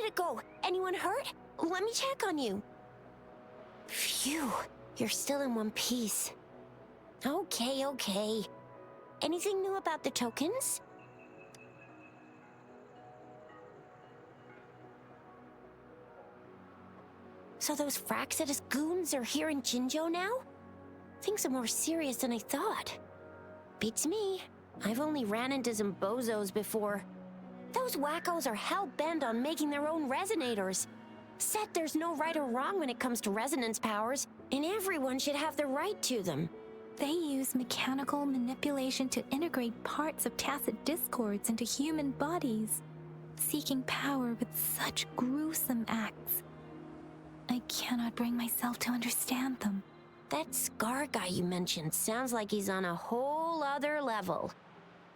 did it go? Anyone hurt? Let me check on you. Phew, you're still in one piece. Okay. Anything new about the tokens? So those Fraxidus goons are here in Jinzhou now? Things are more serious than I thought. Beats me. I've only ran into some bozos before. Those wackos are hell-bent on making their own resonators. Said there's no right or wrong when it comes to resonance powers, and everyone should have the right to them. They use mechanical manipulation to integrate parts of tacit discords into human bodies, seeking power with such gruesome acts. I cannot bring myself to understand them. That Scar guy you mentioned sounds like he's on a whole other level.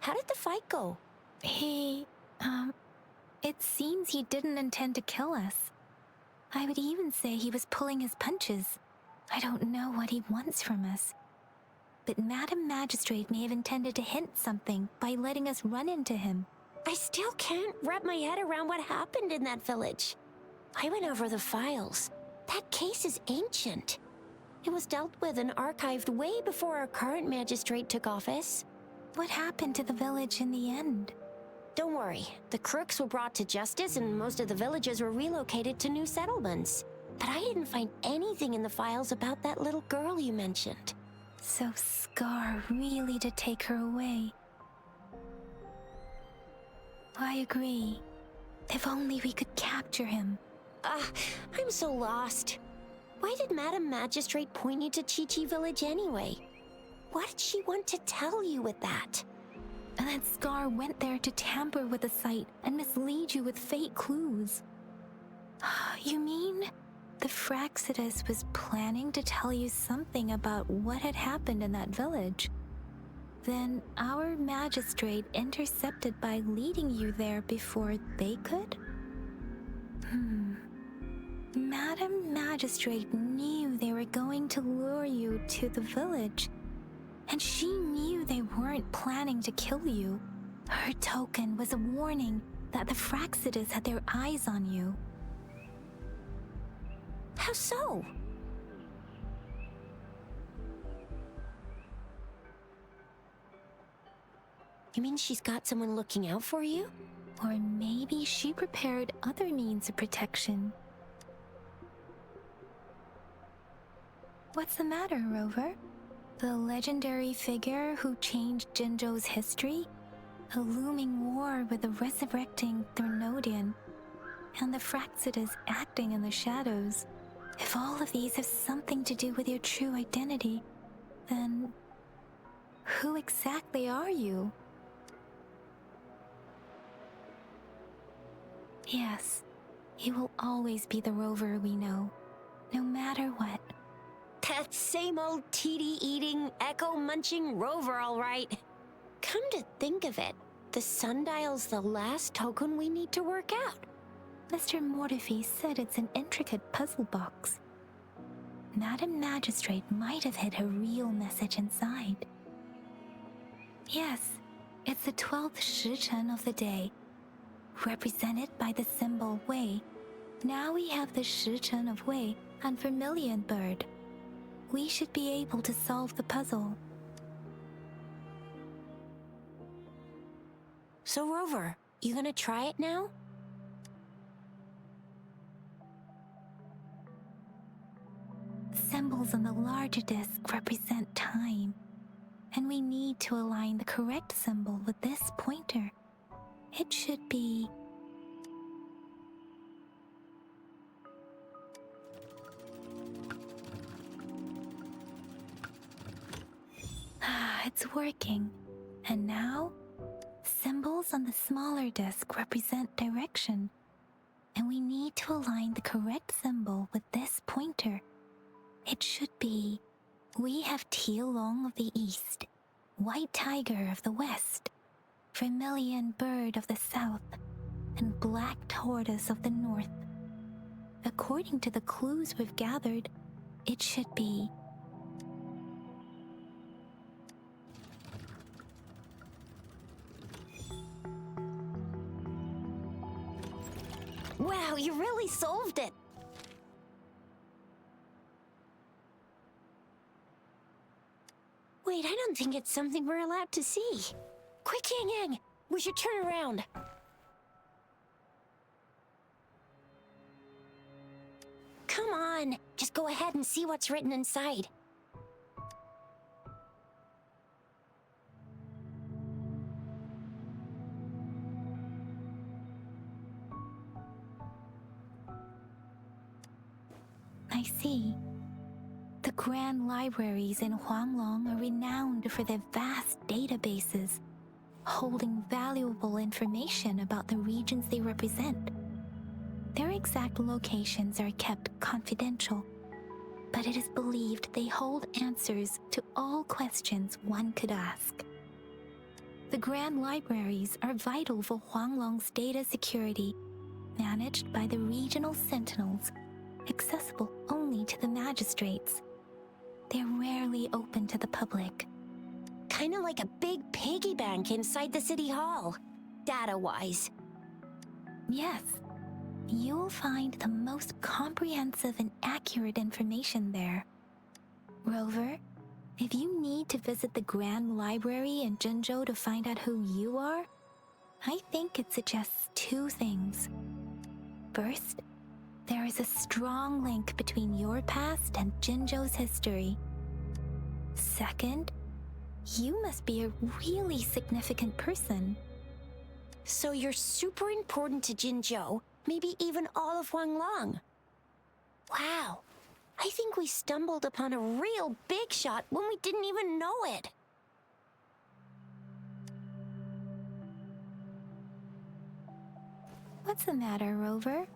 How did the fight go? It seems he didn't intend to kill us. I would even say he was pulling his punches. I don't know what he wants from us. But Madam Magistrate may have intended to hint something by letting us run into him. I still can't wrap my head around what happened in that village. I went over the files. That case is ancient. It was dealt with and archived way before our current magistrate took office. What happened to the village in the end? Don't worry. The crooks were brought to justice and most of the villagers were relocated to new settlements. But I didn't find anything in the files about that little girl you mentioned. So Scar really did take her away. I agree. If only we could capture him. I'm so lost. Why did Madam Magistrate point you to Chi-Chi Village anyway? What did she want to tell you with that? And that Scar went there to tamper with the site and mislead you with fake clues. You mean the Fraxidus was planning to tell you something about what had happened in that village? Then our magistrate intercepted by leading you there before they could? Madam Magistrate knew they were going to lure you to the village, and she knew they weren't planning to kill you. Her token was a warning that the Fraxidus had their eyes on you. How so? You mean she's got someone looking out for you? Or maybe she prepared other means of protection. What's the matter, Rover? The legendary figure who changed Jinzhou's history? A looming war with the resurrecting Threnodian, and the Fraxidus acting in the shadows. If all of these have something to do with your true identity, then who exactly are you? Yes, you will always be the Rover we know, no matter what. That same old TD-eating, echo-munching Rover, all right. Come to think of it, the sundial's the last token we need to work out. Mr. Mortefi said it's an intricate puzzle box. Madam Magistrate might have hid a real message inside. Yes, it's the 12th Shichen of the day, represented by the symbol Wei. Now we have the Shichen of Wei and Vermilion Bird. We should be able to solve the puzzle. So Rover, you gonna try it now? Symbols on the larger disc represent time, and we need to align the correct symbol with this pointer. It should be... It's working. And now, symbols on the smaller disc represent direction, and we need to align the correct symbol with this pointer. It should be, we have Tielong of the east, White Tiger of the west, Vermilion Bird of the south, and Black Tortoise of the north. According to the clues we've gathered, it should be Wow, you really solved it! Wait, I don't think it's something we're allowed to see. Quick, Yang Yang! We should turn around. Come on, just go ahead and see what's written inside. I see. The grand libraries in Huanglong are renowned for their vast databases, holding valuable information about the regions they represent. Their exact locations are kept confidential, but it is believed they hold answers to all questions one could ask. The grand libraries are vital for Huanglong's data security, managed by the regional sentinels, accessible only to the magistrates. They're rarely open to the public. Kinda like a big piggy bank inside the city hall, data-wise. Yes, you'll find the most comprehensive and accurate information there. Rover, if you need to visit the Grand Library in Jinzhou to find out who you are, I think it suggests two things. First, there is a strong link between your past and Jinzhou's history. Second, you must be a really significant person. So you're super important to Jinzhou, maybe even all of Huanglong. Wow, I think we stumbled upon a real big shot when we didn't even know it. What's the matter, Rover?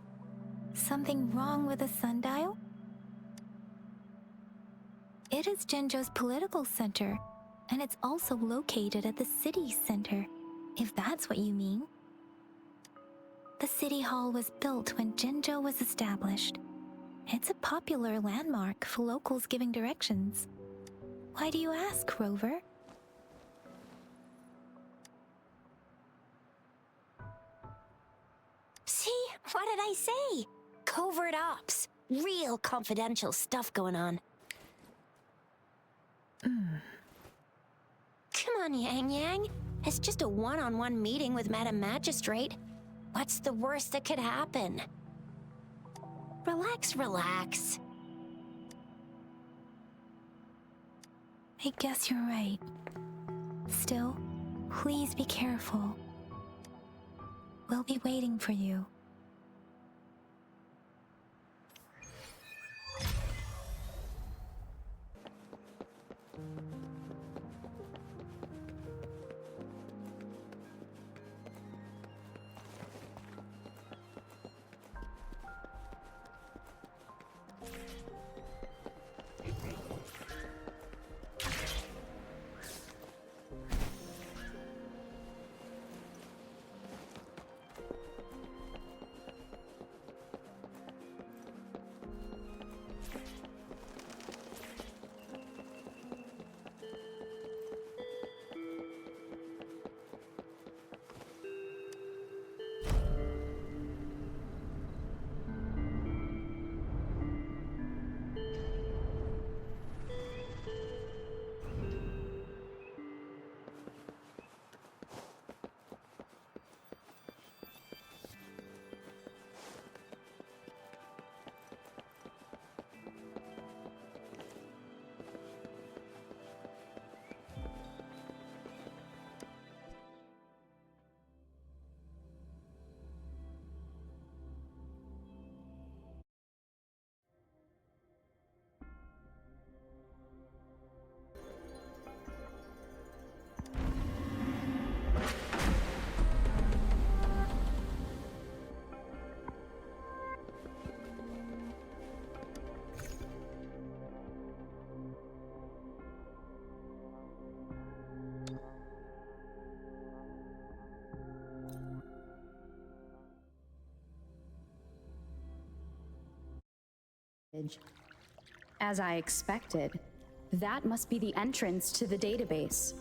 Something wrong with the sundial? It is Jinzhou's political center, and it's also located at the city center, if that's what you mean. The city hall was built when Jinzhou was established. It's a popular landmark for locals giving directions. Why do you ask, Rover? See, what did I say? Covert ops. Real confidential stuff going on. Come on, Yang Yang. It's just a one-on-one meeting with Madam Magistrate. What's the worst that could happen? Relax, relax. I guess you're right. Still, please be careful. We'll be waiting for you. As I expected, that must be the entrance to the database.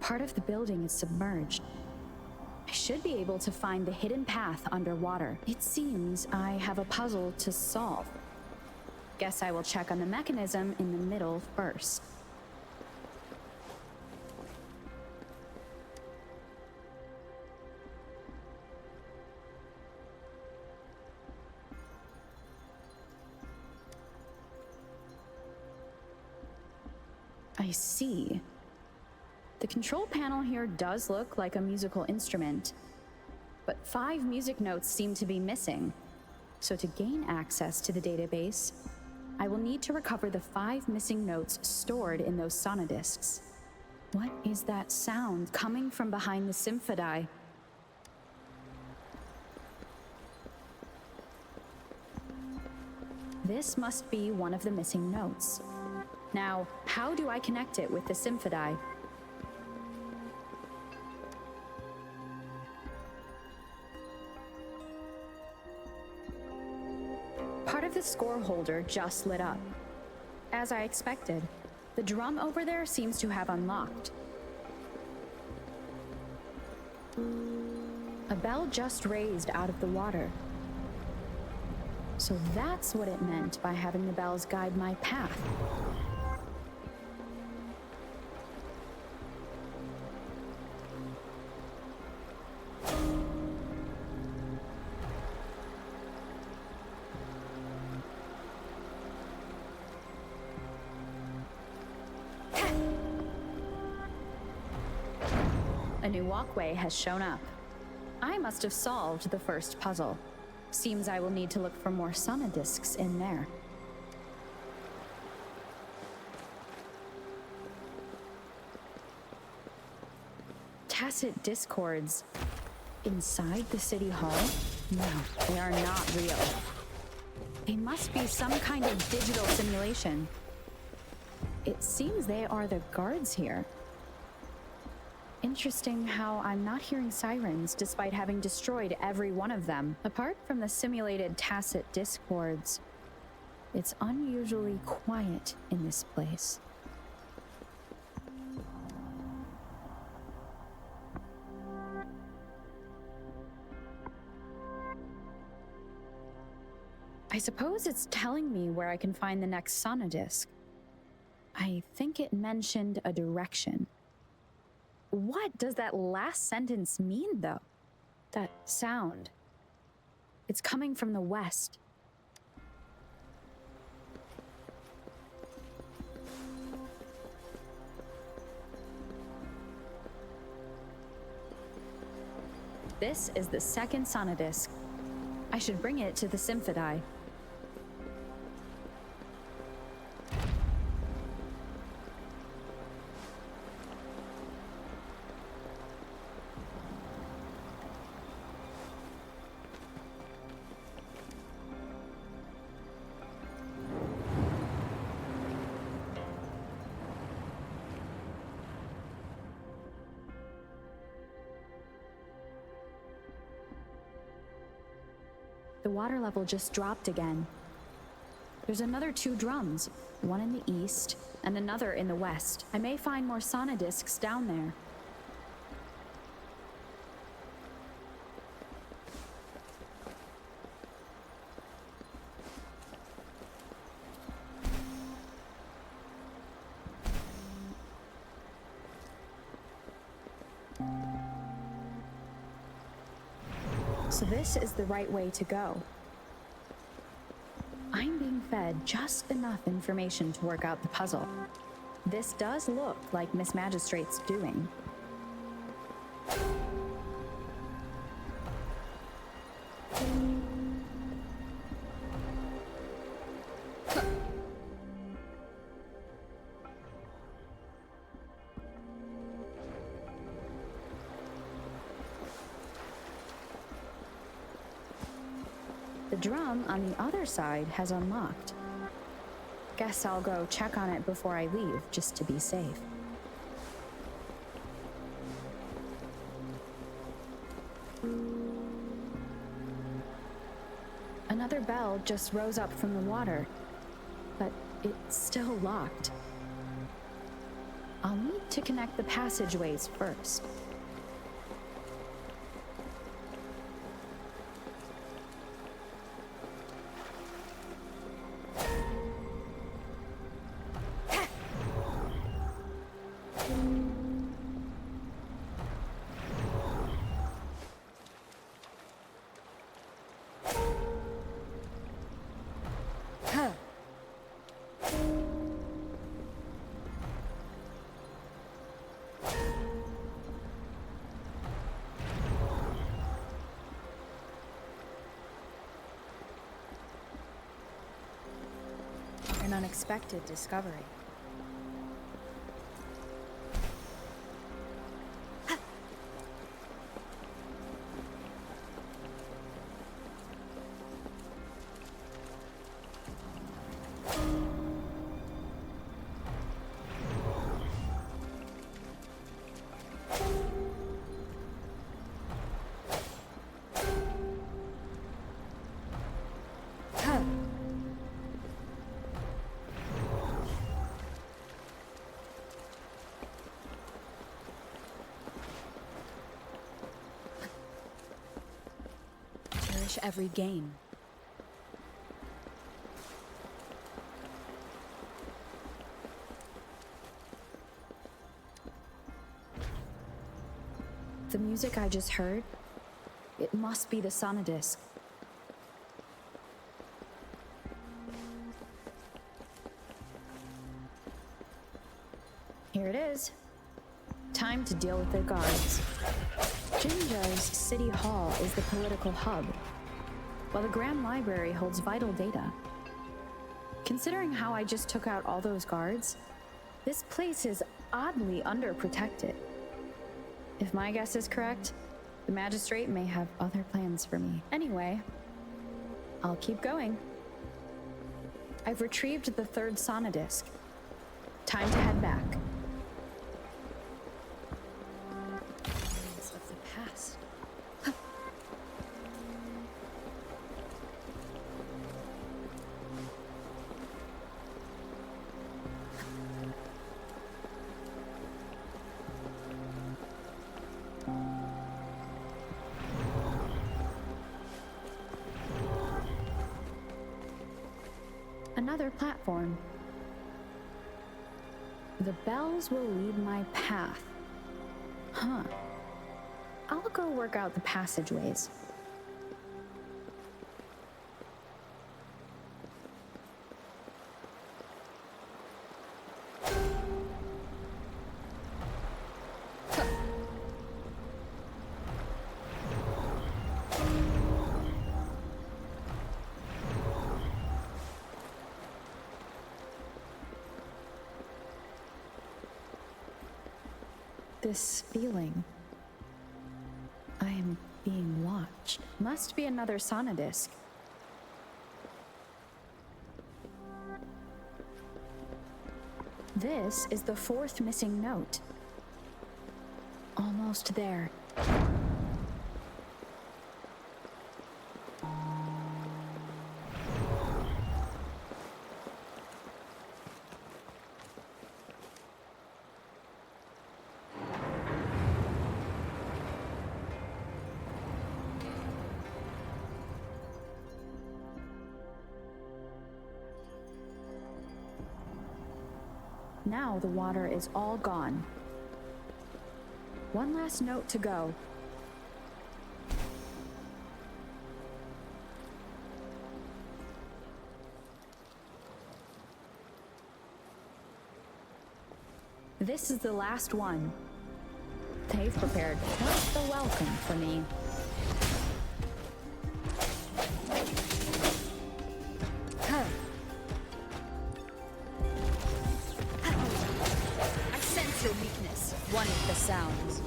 part of the building is submerged. I should be able to find the hidden path underwater. It seems I have a puzzle to solve. Guess I will check on the mechanism in the middle first. I see. The control panel here does look like a musical instrument, but 5 music notes seem to be missing. So to gain access to the database, I will need to recover the 5 missing notes stored in those sonodiscs. What is that sound coming from behind the symphodi? This must be one of the missing notes. Now, how do I connect it with the symphodi? Part of the score holder just lit up. As I expected, the drum over there seems to have unlocked. A bell just raised out of the water. So that's what it meant by having the bells guide my path. A new walkway has shown up. I must have solved the first puzzle. Seems I will need to look for more sonodiscs in there. Tacit discords inside the city hall? No, they are not real. They must be some kind of digital simulation. It seems they are the guards here. Interesting how I'm not hearing sirens despite having destroyed every one of them. Apart from the simulated tacit discords, it's unusually quiet in this place. I suppose it's telling me where I can find the next sonodisc. I think it mentioned a direction. What does that last sentence mean, though? That sound. It's coming from the west. This is the second sonodisc. I should bring it to the symphodi. The water level just dropped again. There's another 2 drums, one in the east and another in the west. I may find more sonodiscs down there. So this is the right way to go. I'm being fed just enough information to work out the puzzle. This does look like Miss Magistrate's doing. The drum on the other side has unlocked. Guess I'll go check on it before I leave, just to be safe. Another bell just rose up from the water, but it's still locked. I'll need to connect the passageways first. An unexpected discovery. Cherish every gain. The music I just heard, it must be the sonodisc. Here it is. Time to deal with their guards. Jinjo's City Hall is the political hub, while the Grand Library holds vital data. Considering how I just took out all those guards, this place is oddly underprotected. If my guess is correct, the magistrate may have other plans for me. Anyway, I'll keep going. I've retrieved the third sonodisc. Time to head back. Of the past. Another platform. The bells will lead my path. Huh. I'll go work out the passageways. This feeling. I am being watched. Must be another sonodisc. This is the fourth missing note. Almost there. Now the water is all gone. One last note to go. This is the last one. They've prepared quite the welcome for me. I sense your weakness. One of the sounds.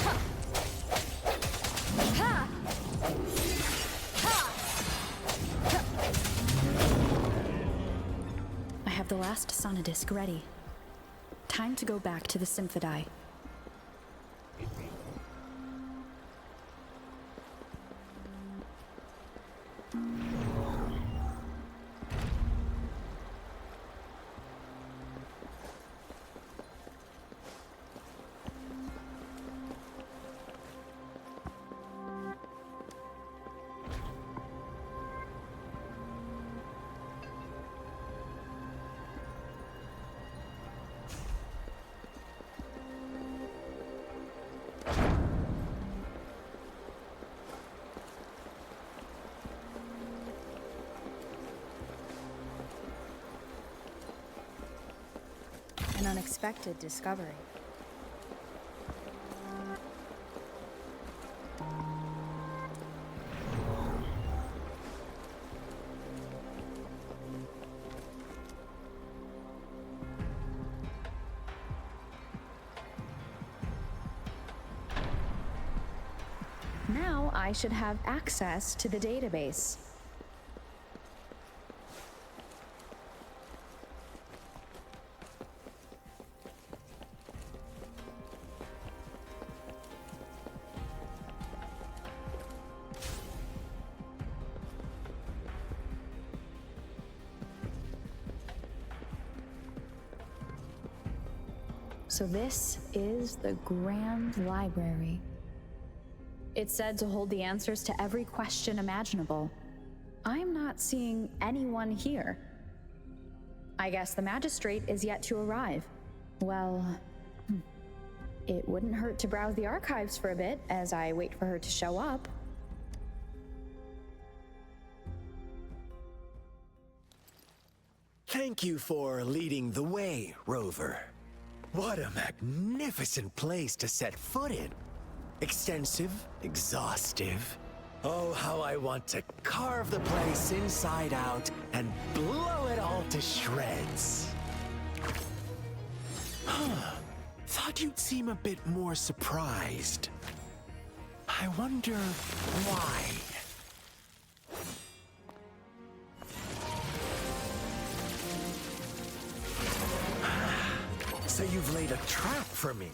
Ha! Ha! Ha! I have the last sonodisc ready. Time to go back to the Symphodi. unexpected discovery. Now I should have access to the database. So this is the Grand Library. It's said to hold the answers to every question imaginable. I'm not seeing anyone here. I guess the magistrate is yet to arrive. Well, it wouldn't hurt to browse the archives for a bit as I wait for her to show up. Thank you for leading the way, Rover. What a magnificent place to set foot in. Extensive, exhaustive. Oh, how I want to carve the place inside out and blow it all to shreds. Thought you'd seem a bit more surprised. I wonder why. So you've laid a trap for me.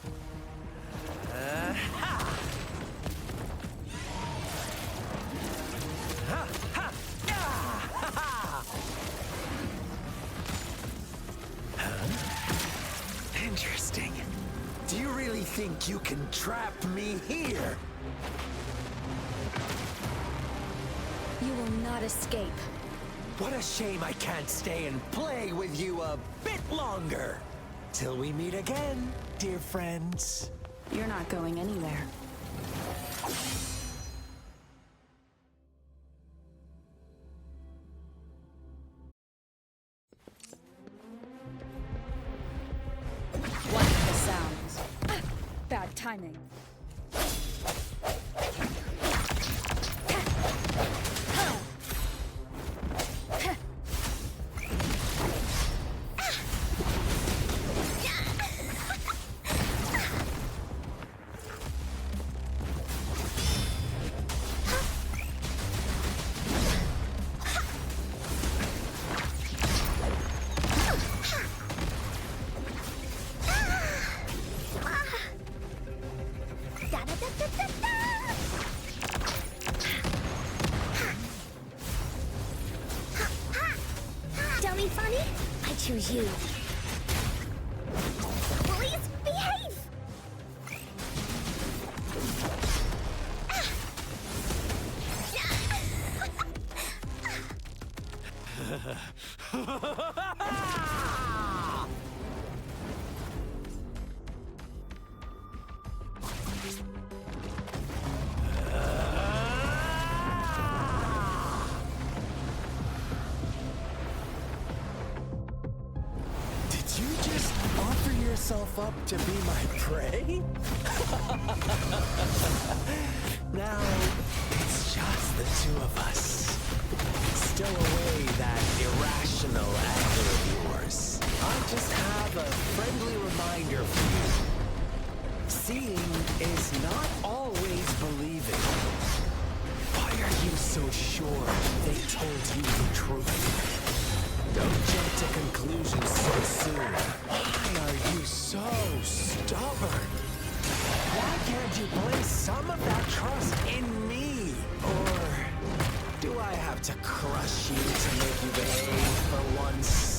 Interesting. Do you really think you can trap me here? You will not escape. What a shame I can't stay and play with you a bit longer. Till we meet again, dear friends. You're not going anywhere. One of the sounds. Bad timing. Dummy funny? I choose you. Please behave! Did you just offer yourself up to be my prey? Now, it's just the two of us. Stow away that irrational anger of yours. I just have a friendly reminder for you. Seeing is not always believing. Why are you so sure they told you the truth? Don't jump to conclusions so soon. Why are you so stubborn? Why can't you place some of that trust in me? Or do I have to crush you to make you behave for once?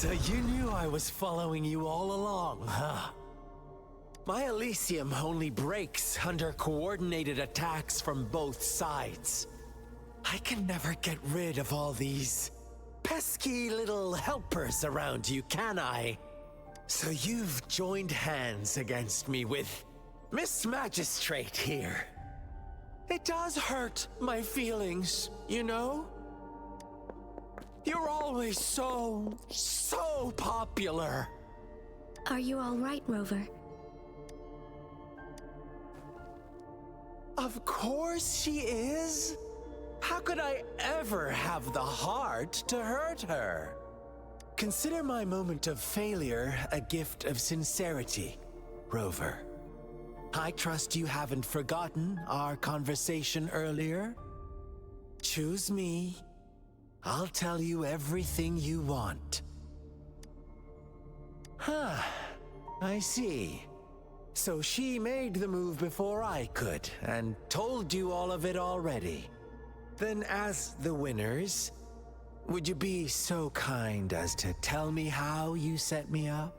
So you knew I was following you all along, huh? My Elysium only breaks under coordinated attacks from both sides. I can never get rid of all these pesky little helpers around you, can I? So you've joined hands against me with Miss Magistrate here. It does hurt my feelings, you know? You're always so popular. Are you all right, Rover? Of course she is. How could I ever have the heart to hurt her? Consider my moment of failure a gift of sincerity, Rover. I trust you haven't forgotten our conversation earlier. Choose me. I'll tell you everything you want. Huh. I see. So she made the move before I could, and told you all of it already. Then as the winners, would you be so kind as to tell me how you set me up?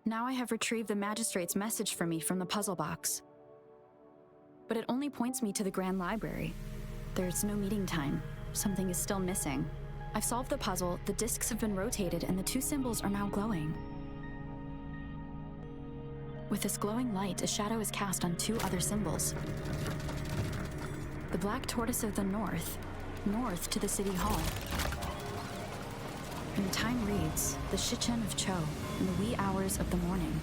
Now I have retrieved the Magistrate's message for me from the puzzle box. But it only points me to the Grand Library. There's no meeting time. Something is still missing. I've solved the puzzle, the discs have been rotated, and the two symbols are now glowing. With this glowing light, a shadow is cast on two other symbols. The black tortoise of the north to the City Hall. And time reads, the Shichen of Cho, in the wee hours of the morning.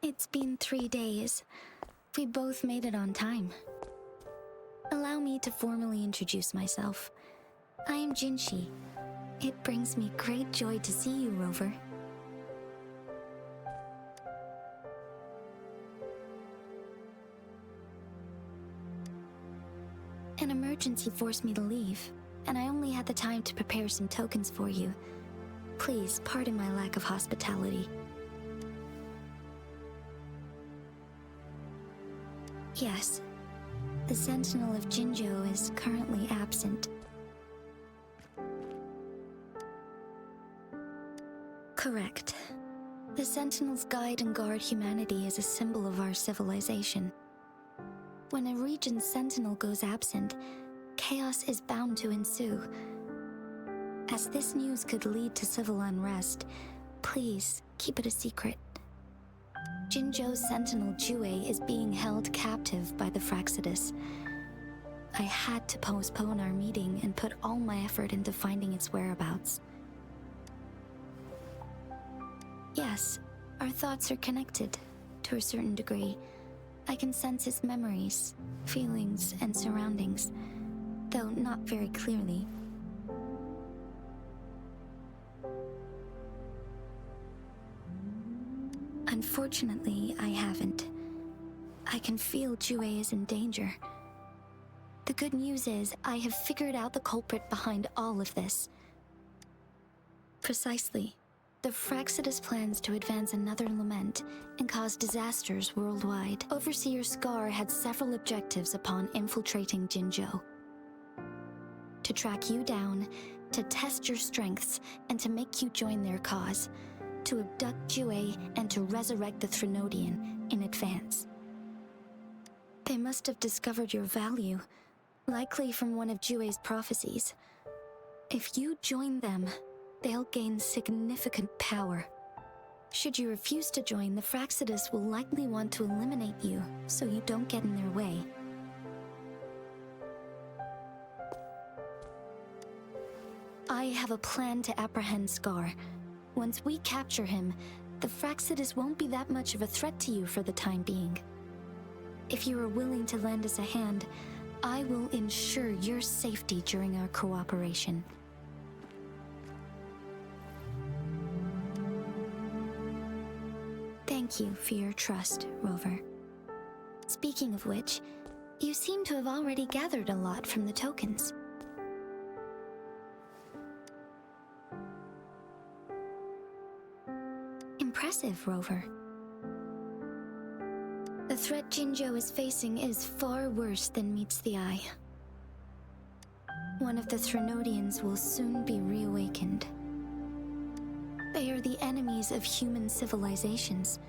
It's been 3 days. We both made it on time. Allow me to formally introduce myself. I am Jinshi. It brings me great joy to see you, Rover. An emergency forced me to leave, and I only had the time to prepare some tokens for you. Please pardon my lack of hospitality. Yes, the Sentinel of Jinzhou is currently absent. Correct. The Sentinels guide and guard humanity as a symbol of our civilization. When a region's Sentinel goes absent, chaos is bound to ensue. As this news could lead to civil unrest, please keep it a secret. Jinzhou's Sentinel Jue is being held captive by the Fraxidus. I had to postpone our meeting and put all my effort into finding its whereabouts. Yes, our thoughts are connected, to a certain degree. I can sense his memories, feelings, and surroundings, though not very clearly. Unfortunately, I haven't. I can feel Jue is in danger. The good news is, I have figured out the culprit behind all of this. Precisely. The Fraxidus plans to advance another lament and cause disasters worldwide. Overseer Scar had several objectives upon infiltrating Jinzhou. To track you down, to test your strengths, and to make you join their cause. To abduct Jue and to resurrect the Threnodian in advance. They must have discovered your value, likely from one of Jue's prophecies. If you join them, they'll gain significant power. Should you refuse to join, the Fraxidus will likely want to eliminate you, so you don't get in their way. I have a plan to apprehend Scar. Once we capture him, the Fraxidus won't be that much of a threat to you for the time being. If you are willing to lend us a hand, I will ensure your safety during our cooperation. Thank you for your trust, Rover. Speaking of which, you seem to have already gathered a lot from the tokens. Impressive, Rover. The threat Jinzhou is facing is far worse than meets the eye. One of the Threnodians will soon be reawakened. They are the enemies of human civilizations,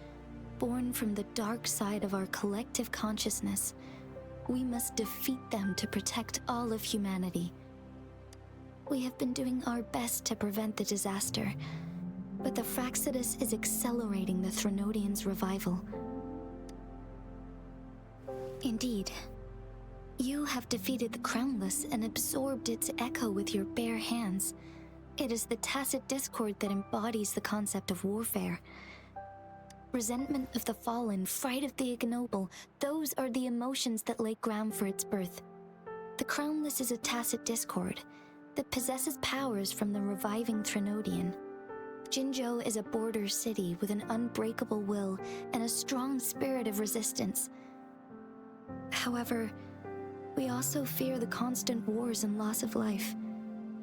born from the dark side of our collective consciousness. We must defeat them to protect all of humanity. We have been doing our best to prevent the disaster, but the Fraxidus is accelerating the Threnodians' revival. Indeed, you have defeated the Crownless and absorbed its echo with your bare hands. It is the tacit discord that embodies the concept of warfare. Resentment of the fallen, fright of the ignoble, those are the emotions that lay ground for its birth. The Crownless is a tacit discord that possesses powers from the reviving Threnodian. Jinzhou is a border city with an unbreakable will and a strong spirit of resistance. However, we also fear the constant wars and loss of life,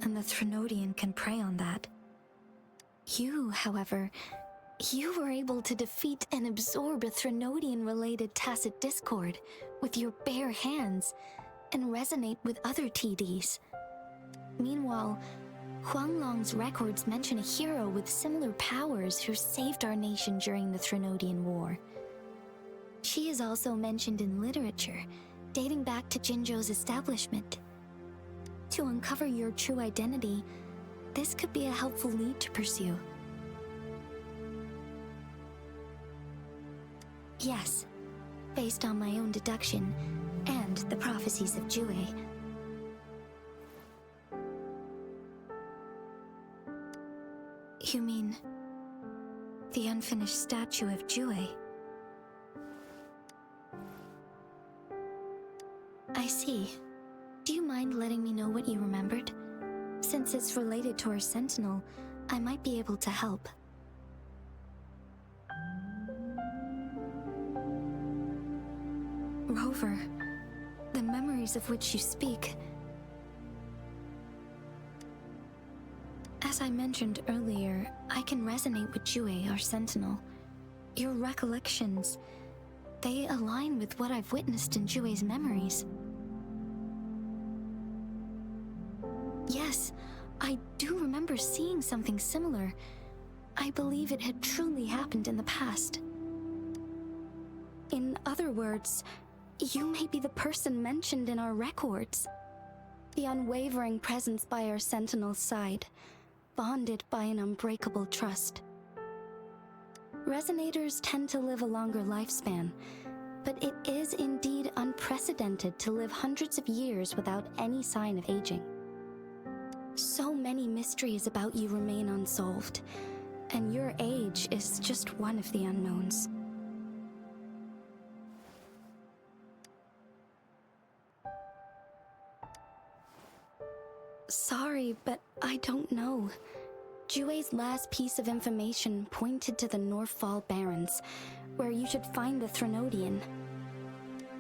and the Threnodian can prey on that. You, however, you were able to defeat and absorb a Threnodian-related tacit discord with your bare hands and resonate with other TDs. Meanwhile, Huanglong's records mention a hero with similar powers who saved our nation during the Threnodian War. She is also mentioned in literature, dating back to Jinzhou's establishment. To uncover your true identity, this could be a helpful lead to pursue. Yes, based on my own deduction and the prophecies of Jue. You mean the unfinished statue of Jue? I see. Do you mind letting me know what you remembered? Since it's related to our sentinel, I might be able to help. Rover, the memories of which you speak. As I mentioned earlier, I can resonate with Jue, our sentinel. Your recollections, they align with what I've witnessed in Jue's memories. Yes, I do remember seeing something similar. I believe it had truly happened in the past. In other words, you may be the person mentioned in our records. The unwavering presence by our sentinel's side, bonded by an unbreakable trust. Resonators tend to live a longer lifespan, but it is indeed unprecedented to live hundreds of years without any sign of aging. So many mysteries about you remain unsolved, and your age is just one of the unknowns. Sorry, but I don't know. Jue's last piece of information pointed to the Northfall Barrens, where you should find the Threnodian.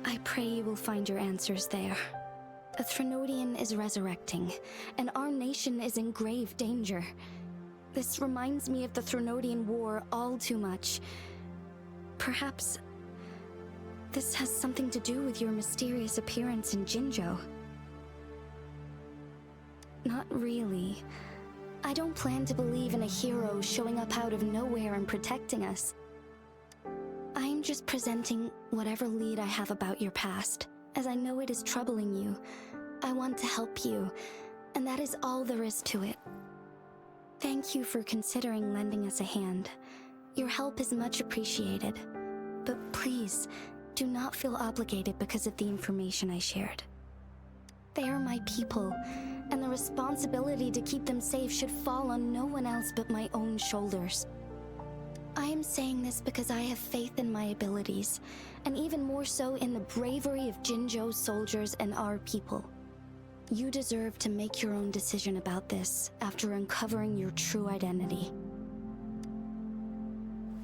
I pray you will find your answers there. A Threnodian is resurrecting, and our nation is in grave danger. This reminds me of the Threnodian War all too much. Perhaps this has something to do with your mysterious appearance in Jinzhou. Not really. I don't plan to believe in a hero showing up out of nowhere and protecting us. I'm just presenting whatever lead I have about your past, as I know it is troubling you. I want to help you, and that is all there is to it. Thank you for considering lending us a hand. Your help is much appreciated, but please, do not feel obligated because of the information I shared. They are my people, and the responsibility to keep them safe should fall on no one else but my own shoulders. I am saying this because I have faith in my abilities, and even more so in the bravery of Jinzhou's soldiers and our people. You deserve to make your own decision about this after uncovering your true identity.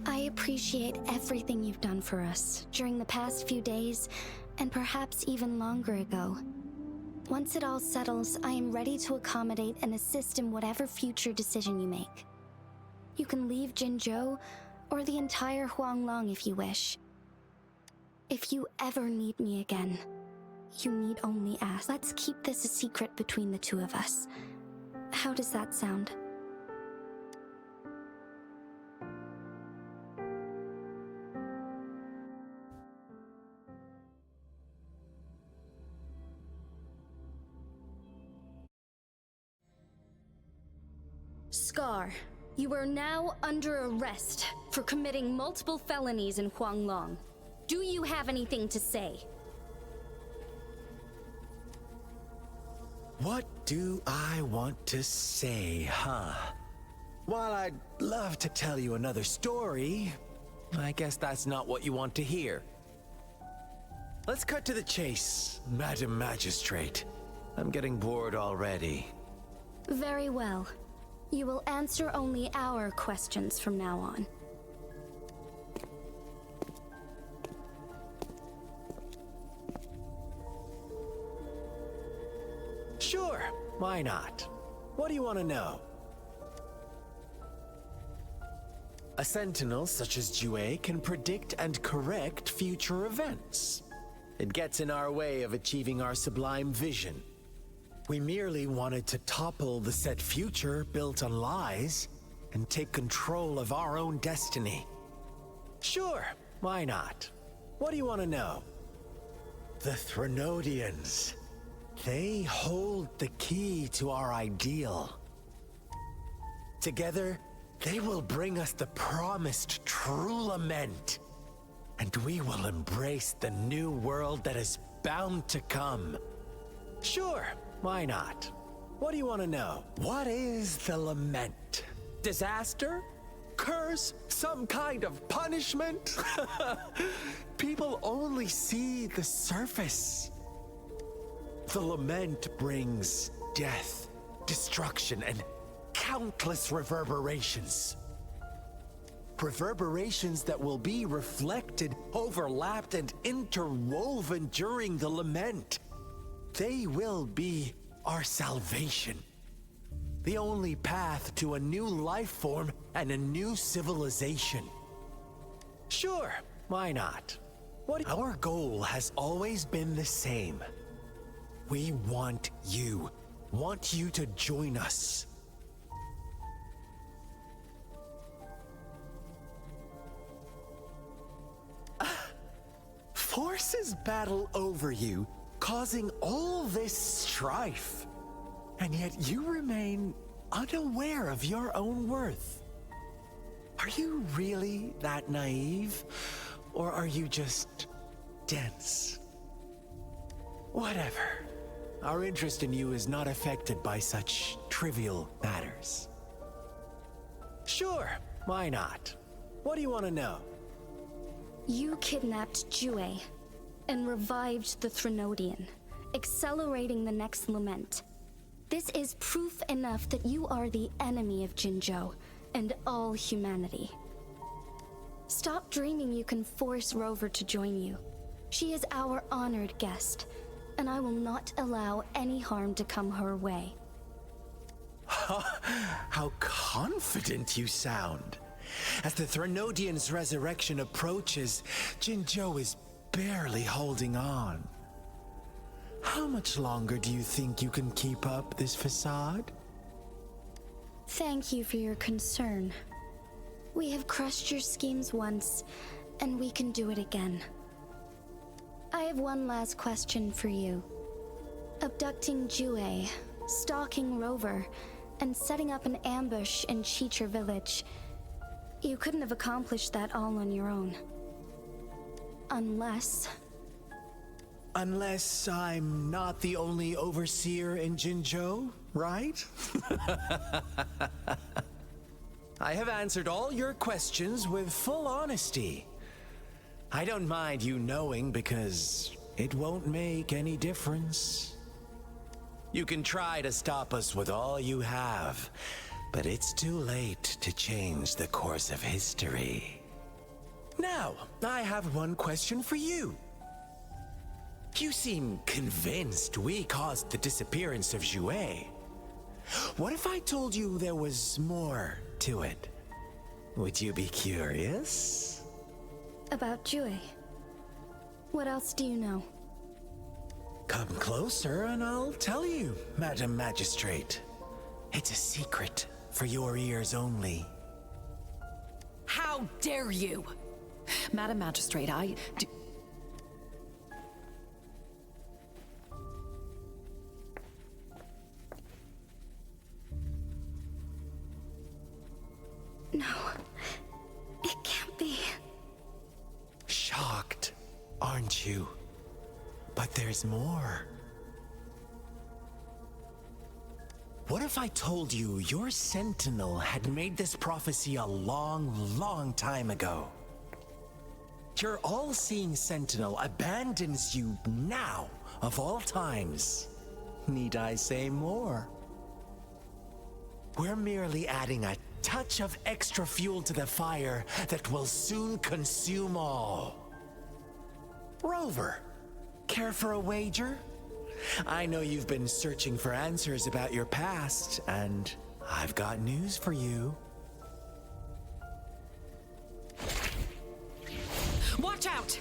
I appreciate everything you've done for us during the past few days, and perhaps even longer ago. Once it all settles, I am ready to accommodate and assist in whatever future decision you make. You can leave Jinzhou, or the entire Huanglong if you wish. If you ever need me again, you need only ask. Let's keep this a secret between the two of us. How does that sound? Scar, you are now under arrest for committing multiple felonies in Huanglong. Do you have anything to say? What do I want to say, huh? While I'd love to tell you another story, I guess that's not what you want to hear. Let's cut to the chase, Madam Magistrate. I'm getting bored already. Very well. You will answer only our questions from now on. Sure, why not? What do you want to know? A sentinel such as Jue can predict and correct future events. It gets in our way of achieving our sublime vision. We merely wanted to topple the set future built on lies and take control of our own destiny. Sure, why not? What do you want to know? The Threnodians. They hold the key to our ideal. Together, they will bring us the promised true lament, and we will embrace the new world that is bound to come. Sure, why not? What do you want to know? What is the lament? Disaster? Curse? Some kind of punishment? People only see the surface. The lament brings death, destruction, and countless reverberations. Reverberations that will be reflected, overlapped, and interwoven during the lament. They will be our salvation. The only path to a new life form and a new civilization. Sure, why not? Our goal has always been the same. We want you to join us. Forces battle over you, causing all this strife. And yet you remain unaware of your own worth. Are you really that naive? Or are you just dense? Whatever. Our interest in you is not affected by such trivial matters. Sure, why not? What do you want to know? You kidnapped Jue and revived the Threnodian, accelerating the next lament. This is proof enough that you are the enemy of Jinzhou and all humanity. Stop dreaming you can force Rover to join you. She is our honored guest, and I will not allow any harm to come her way. How confident you sound. As the Threnodian's resurrection approaches, Jinzhou is barely holding on. How much longer do you think you can keep up this facade? Thank you for your concern. We have crushed your schemes once, and we can do it again. I have one last question for you. Abducting Jue, stalking Rover, and setting up an ambush in Cheecher village. You couldn't have accomplished that all on your own. Unless I'm not the only overseer in Jinzhou, right? I have answered all your questions with full honesty. I don't mind you knowing because it won't make any difference. You can try to stop us with all you have, but it's too late to change the course of history. Now, I have one question for you. You seem convinced we caused the disappearance of Jue. What if I told you there was more to it? Would you be curious? about Jue. What else do you know? Come closer and I'll tell you, Madam Magistrate. It's a secret for your ears only. How dare you! Madam Magistrate, I do... No, it can't be. Shocked, aren't you? But there's more. What if I told you your sentinel had made this prophecy a long, long time ago? Your all-seeing sentinel abandons you now, of all times. Need I say more? We're merely adding a touch of extra fuel to the fire that will soon consume all. Rover, care for a wager? I know you've been searching for answers about your past, and I've got news for you. Watch out!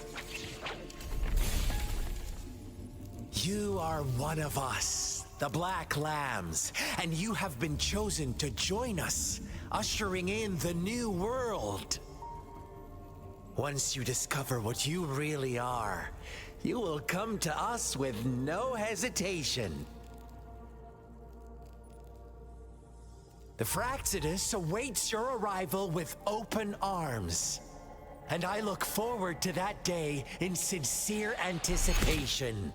You are one of us, the Black Lambs, and you have been chosen to join us, ushering in the new world. Once you discover what you really are, you will come to us with no hesitation. The Fraxidus awaits your arrival with open arms, and I look forward to that day in sincere anticipation.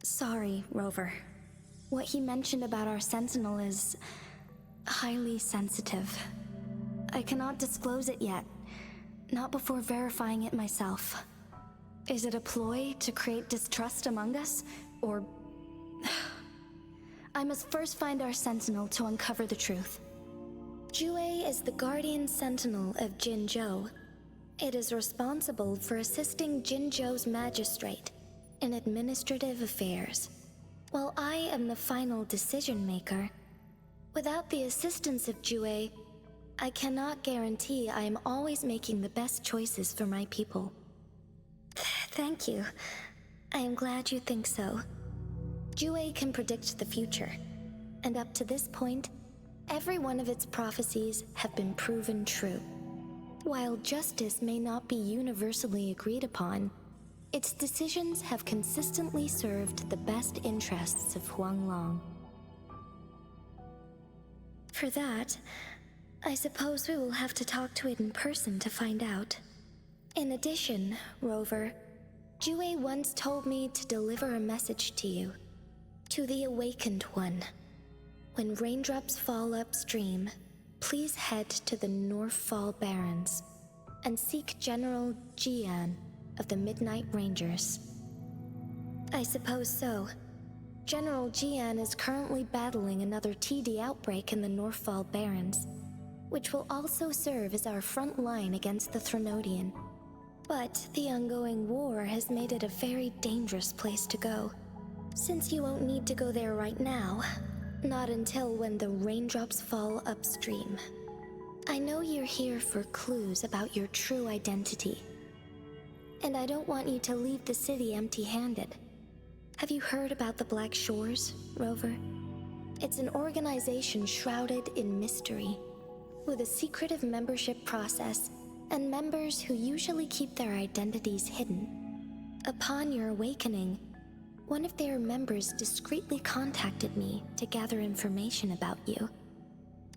Sorry, Rover. What he mentioned about our sentinel is highly sensitive. I cannot disclose it yet, not before verifying it myself. Is it a ploy to create distrust among us, or... I must first find our sentinel to uncover the truth. Jue is the guardian sentinel of Jinzhou. It is responsible for assisting Jinzhou's magistrate in administrative affairs. While I am the final decision maker, without the assistance of Jue, I cannot guarantee I am always making the best choices for my people. Thank you. I am glad you think so. Jue can predict the future, and up to this point, every one of its prophecies have been proven true. While justice may not be universally agreed upon, its decisions have consistently served the best interests of Huanglong. For that, I suppose we will have to talk to it in person to find out. In addition, Rover, Jue once told me to deliver a message to you. To the Awakened One. When raindrops fall upstream, please head to the Northfall Barrens and seek General Jian of the Midnight Rangers. I suppose so. General Jian is currently battling another TD outbreak in the Northfall Barrens, which will also serve as our front line against the Threnodian. But the ongoing war has made it a very dangerous place to go. Since you won't need to go there right now, not until when the raindrops fall upstream. I know you're here for clues about your true identity. And I don't want you to leave the city empty-handed. Have you heard about the Black Shores, Rover? It's an organization shrouded in mystery. with a secretive membership process and members who usually keep their identities hidden. Upon your awakening, one of their members discreetly contacted me to gather information about you.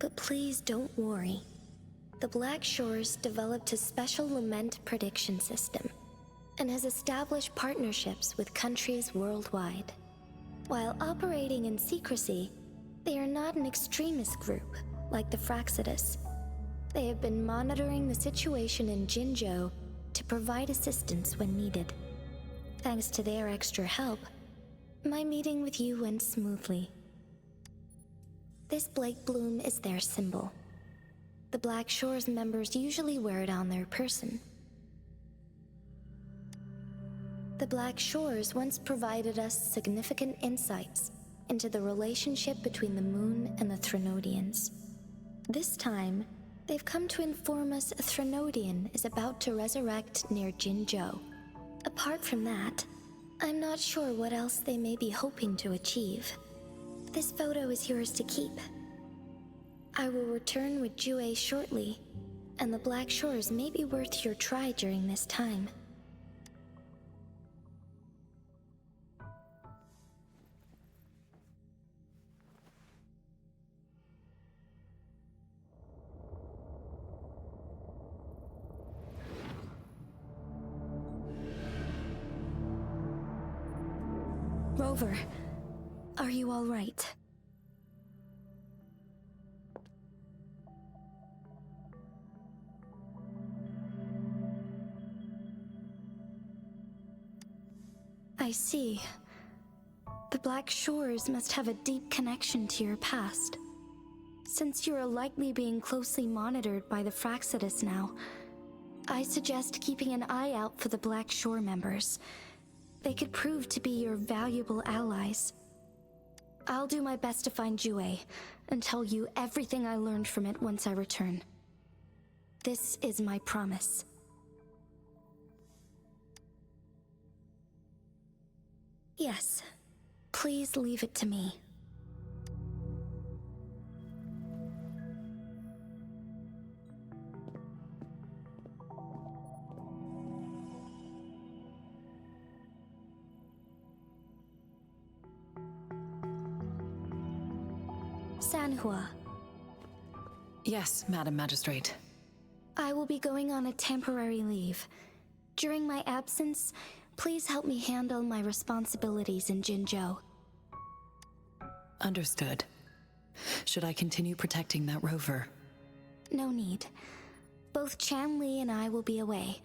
But please don't worry. The Black Shores developed a special lament prediction system and has established partnerships with countries worldwide. While operating in secrecy, they are not an extremist group like the Fraxidus. They have been monitoring the situation in Jinzhou to provide assistance when needed. Thanks to their extra help, my meeting with you went smoothly. This Blake Bloom is their symbol. The Black Shores members usually wear it on their person. The Black Shores once provided us significant insights into the relationship between the moon and the Threnodians. This time, they've come to inform us a Threnodian is about to resurrect near Jinzhou. Apart from that, I'm not sure what else they may be hoping to achieve. This photo is yours to keep. I will return with Jue shortly, and the Black Shores may be worth your try during this time. Rover, are you all right? I see. The Black Shores must have a deep connection to your past. Since you are likely being closely monitored by the Fraxidus now, I suggest keeping an eye out for the Black Shore members. They could prove to be your valuable allies. I'll do my best to find Jue and tell you everything I learned from it once I return. This is my promise. Yes, please leave it to me. Sanhua. Yes, Madam Magistrate. I will be going on a temporary leave. During my absence, please help me handle my responsibilities in Jinzhou. Understood. Should I continue protecting that rover? No need. Both Chanli and I will be away,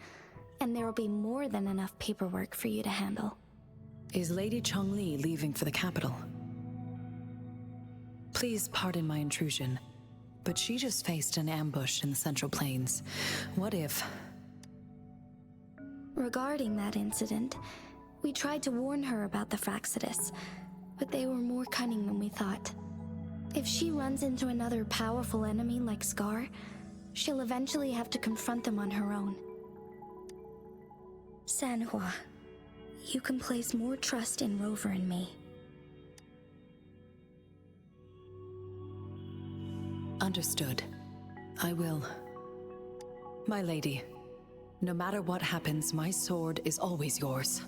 and there will be more than enough paperwork for you to handle. Is Lady Chongli leaving for the capital? Please pardon my intrusion, but she just faced an ambush in the Central Plains. What if... Regarding that incident, we tried to warn her about the Fraxidus, but they were more cunning than we thought. If she runs into another powerful enemy like Scar, she'll eventually have to confront them on her own. Sanhua, you can place more trust in Rover and me. Understood. I will. My lady, no matter what happens, my sword is always yours.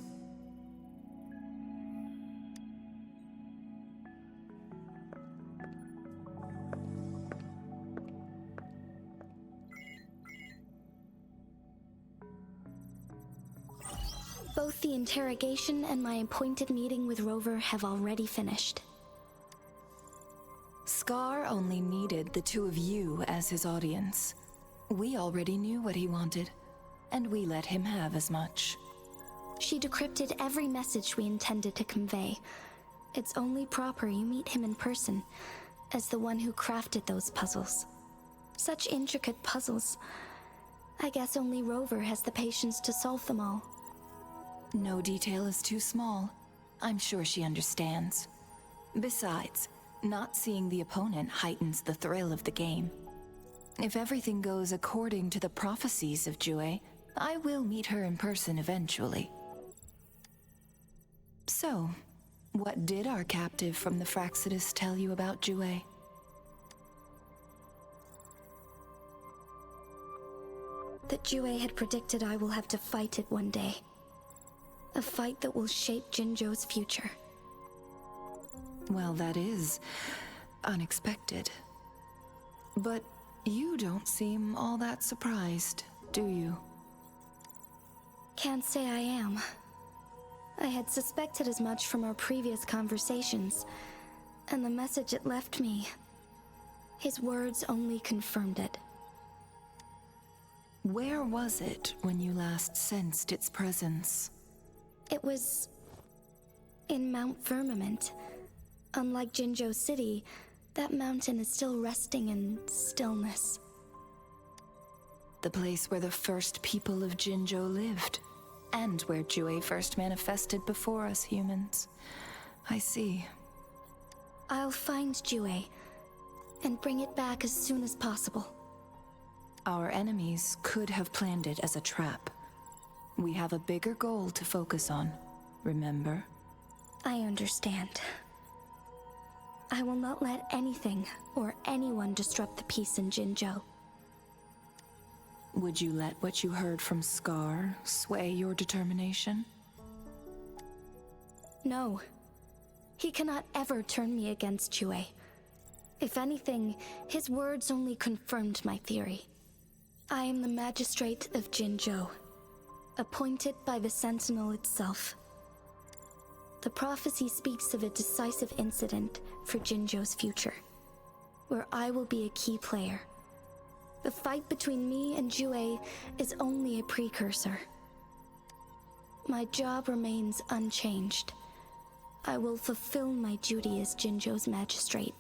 Both the interrogation and my appointed meeting with Rover have already finished. Scar only needed the two of you as his audience. We already knew what he wanted, and we let him have as much. She decrypted every message we intended to convey. It's only proper you meet him in person, as the one who crafted those puzzles. Such intricate puzzles. I guess only Rover has the patience to solve them all. No detail is too small. I'm sure she understands. Besides, not seeing the opponent heightens the thrill of the game. If everything goes according to the prophecies of Jue, I will meet her in person eventually. So, what did our captive from the Fraxidus tell you about Jue? that Jue had predicted I will have to fight it one day. A fight that will shape Jinzhou's future. Well, that is unexpected. But you don't seem all that surprised, do you? Can't say I am. I had suspected as much from our previous conversations, and the message it left me, his words only confirmed it. Where was it when you last sensed its presence? It was in Mount Firmament. Unlike Jinzhou City, that mountain is still resting in stillness. The place where the first people of Jinzhou lived, and where Jue first manifested before us humans. I see. I'll find Jue and bring it back as soon as possible. Our enemies could have planned it as a trap. We have a bigger goal to focus on, remember? I understand. I will not let anything or anyone disrupt the peace in Jinzhou. Would you let what you heard from Scar sway your determination? No. He cannot ever turn me against Jue. If anything, his words only confirmed my theory. I am the magistrate of Jinzhou, appointed by the Sentinel itself. The prophecy speaks of a decisive incident for Jinzhou's future, where I will be a key player. The fight between me and Jue is only a precursor. My job remains unchanged. I will fulfill my duty as Jinzhou's magistrate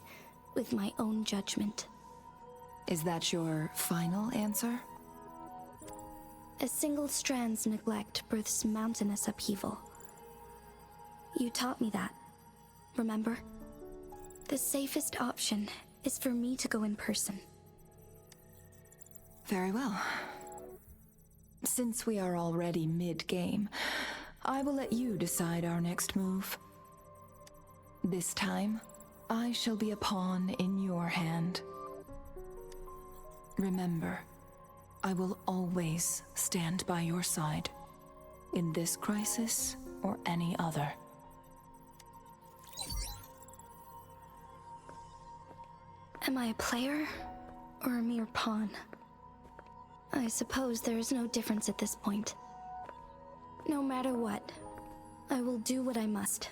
with my own judgment. Is that your final answer? A single strand's neglect births mountainous upheaval. You taught me that, remember? The safest option is for me to go in person. Very well. Since we are already mid-game, I will let you decide our next move. This time, I shall be a pawn in your hand. Remember, I will always stand by your side, in this crisis or any other. Am I a player or a mere pawn? I suppose there is no difference at this point. No matter what, I will do what I must.